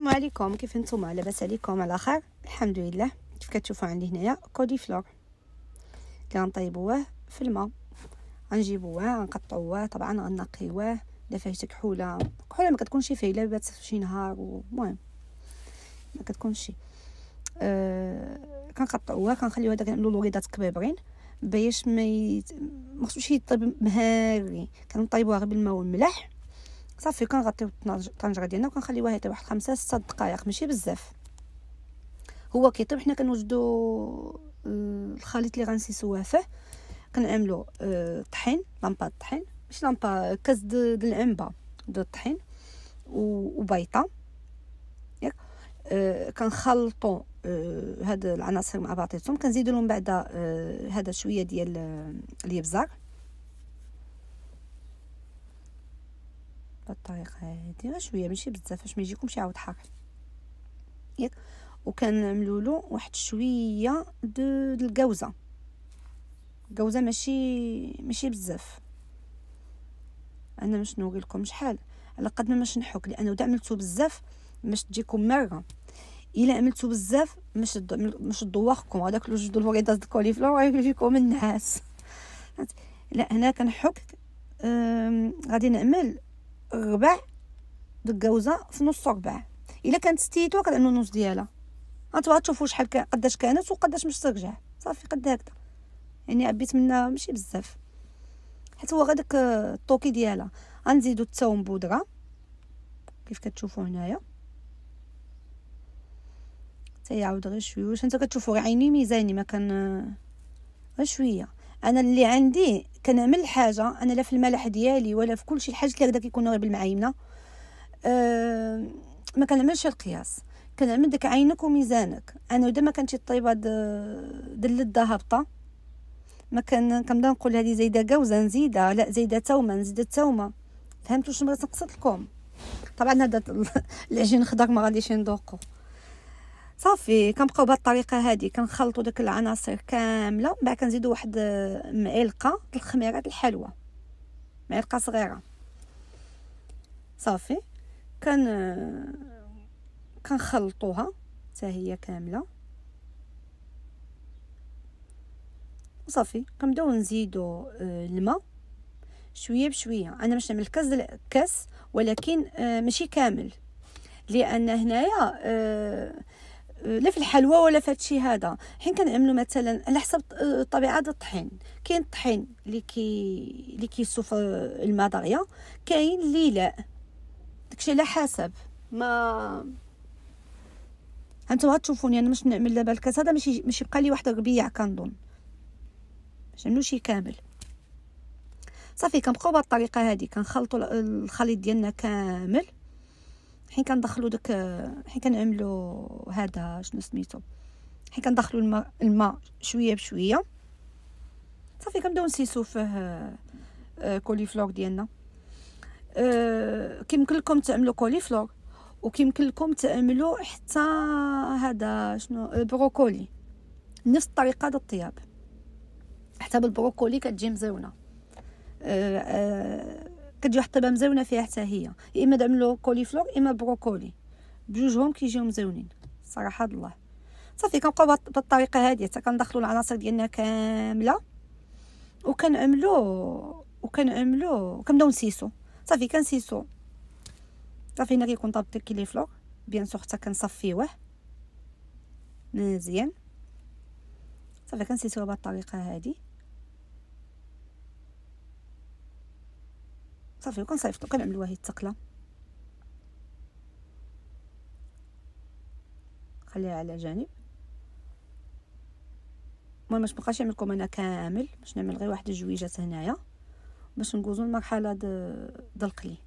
السلام عليكم، كيف نتوما؟ لاباس عليكم؟ على خير الحمد لله. كيف كتشوفوا عندي هنايا كولي فلور اللي غنطيبوه في الماء. غنجيبوه غنقطعوه، طبعا غنقيوه. الا فيه كحوله ما كتكونش فيه، الا بات شي نهار المهم ما كتكونش كنقطعوه، كنخليوه هذاك نعملوا الوريدات كبيبرين باش ما خصوش يطيب مهاري. كنطيبوها غير بالماء والملح صافي. كنغطيو الطنجره ديالنا وكنخليوها يطيب واحد 5-6 دقائق، ماشي بزاف. هو كيطيب حنا كنوجدوا الخليط اللي غنسيسوه فيه. كنعملوا طحين، لامبا طحين، ماشي لامبا، كاس د العنبه د الطحين وبيضه ياك. كنخلطوا هاد العناصر مع بعضياتهم. كنزيدوا لهم بعدا هذا شويه ديال الابزار بالطريقه هذه، غير شويه ماشي بزاف باش ما يجيكمش عاود حار ياك. وكنعملوا له واحد شويه د الكاوزه ماشي بزاف. انا باش نوري لكم شحال على قد ما نحك، لانه اذا عملتو بزاف باش تجيكم مره، الا عملتو بزاف باش تدوخكم هذاك جوج الوريدات د الكولي فلور يجيكم النعاس. لا هنا كنحك. غادي نعمل ربع د الكاوزه في نص ربع. الا كانت ستيتو كنعملوا نص ديالها. هانتوما تشوفوا شحال قداش كانت وقداش باش ترجع صافي قد هكذا. يعني عبيت منها ماشي بزاف، حيت هو غير داك الطوكي ديالها. غنزيدو الثوم بودره كيف كتشوفوا هنايا، حتى يعاود غير شويه. واش انت كتشوفوا غير عيني ميزاني، ما كان غير شويه. انا اللي عندي كنعمل حاجه، انا لا في الملح ديالي ولا في كلشي الحاجات اللي هكذا كيكونوا غير بالمعايمنه. ما كنعملش القياس، كنعمل داك عينك وميزانك. انا اذا ما كانتش الطيبه د اللذه هابطه، ما كنبدا نقول هذه زايده كاوزه نزيدها، لا زايده ثومه نزيد الثومه. فهمتوا شنو بغيت نقصد لكم؟ طبعا هذا العجين الخضر ما غاديش ندوقو صافي. كنبقاو بهذه الطريقه هذه، كنخلطوا داك العناصر كامله. من بعد كنزيدوا واحد معلقه د الخميره الحلوى، معلقه صغيره صافي. كنخلطوها حتى هي كامله صافي. كنبداو نزيدوا الماء شويه بشويه. انا باش نعمل كاس ولكن ماشي كامل، لان هنايا لا في الحلوى ولا في هادشي هذا. حين كنعملوا مثلا على حسب طبيعه الطحين، كاين الطحين اللي كيسوف الماء دغيا، كاين اللي لا، داكشي على حسب ما انتم غتشوفوني. انا باش نعمل دابا الكاس هذا ماشي بقى لي واحد الربيع كنظن، باش نعملو شي كامل صافي. كنبقاو بهذه الطريقه هذه، كنخلطوا الخليط ديالنا كامل. حين كندخلوا داك حين كنعملوا هذا شنو سميتو، حين كندخلوا الماء شويه بشويه صافي. كنبداو نسيسو فيه كولي فلور ديالنا. كيمكن لكم تعملوا كولي فلور، وكيمكن لكم تعملوا حتى هذا شنو بروكولي، نفس الطريقه د الطياب. حتى بالبروكولي كتجي مزيونه، كتجي واحد الطيبه مزيونه فيها حتى هي. يا اما تعملوا كولي فلور اما بروكولي، بجوجهم كيجيو مزيونين صراحه الله. صافي كنبقاو بالطريقه هذه حتى كندخلوا العناصر ديالنا كامله، وكنبداو نسيسو صافي. كنسيسو صافي. هنا كيكون طاب الكولي فلور بيان سور، حتى كنصفيوه مزيان صافي. كنسيسوه بهذه الطريقه هذه صافي. وكنصيفطو كنعملوها هي التقله، خليها على جانب. المهم باش مبقاش نعمل لكم انا كامل، باش نعمل غير واحد الجويجات هنايا باش ندوزو للمرحله د القلي،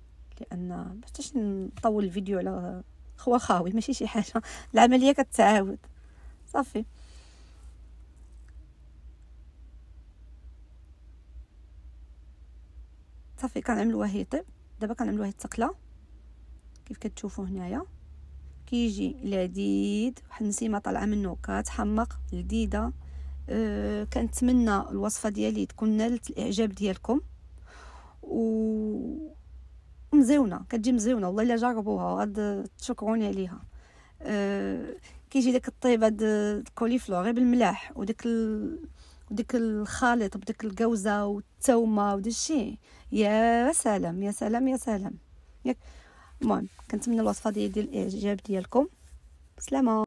لان باش نطول الفيديو على خواوي ماشي شي حاجه. العمليه كتعاود صافي. صافي كنعملوها هي طيب. دابا كنعملوها هي التقله كيف كتشوفوا هنايا. كيجي لذيذ، واحد النسيمه طالعه منه كتحمق لذيذه. كنتمنى الوصفه ديالي تكون نالت الاعجاب ديالكم ومزيونه، كتجي مزيونه والله الا جربوها غاد تشكروني عليها. كيجي داك الطيبه الكوليفلور غير بالملاح وداك وديك الخليط بداك الجوزه والثومه وداك الشيء. يا سلام يا سلام يا سلام. ياك المهم كنتمنى الوصفه ديال الاعجاب ديالكم. سلامه.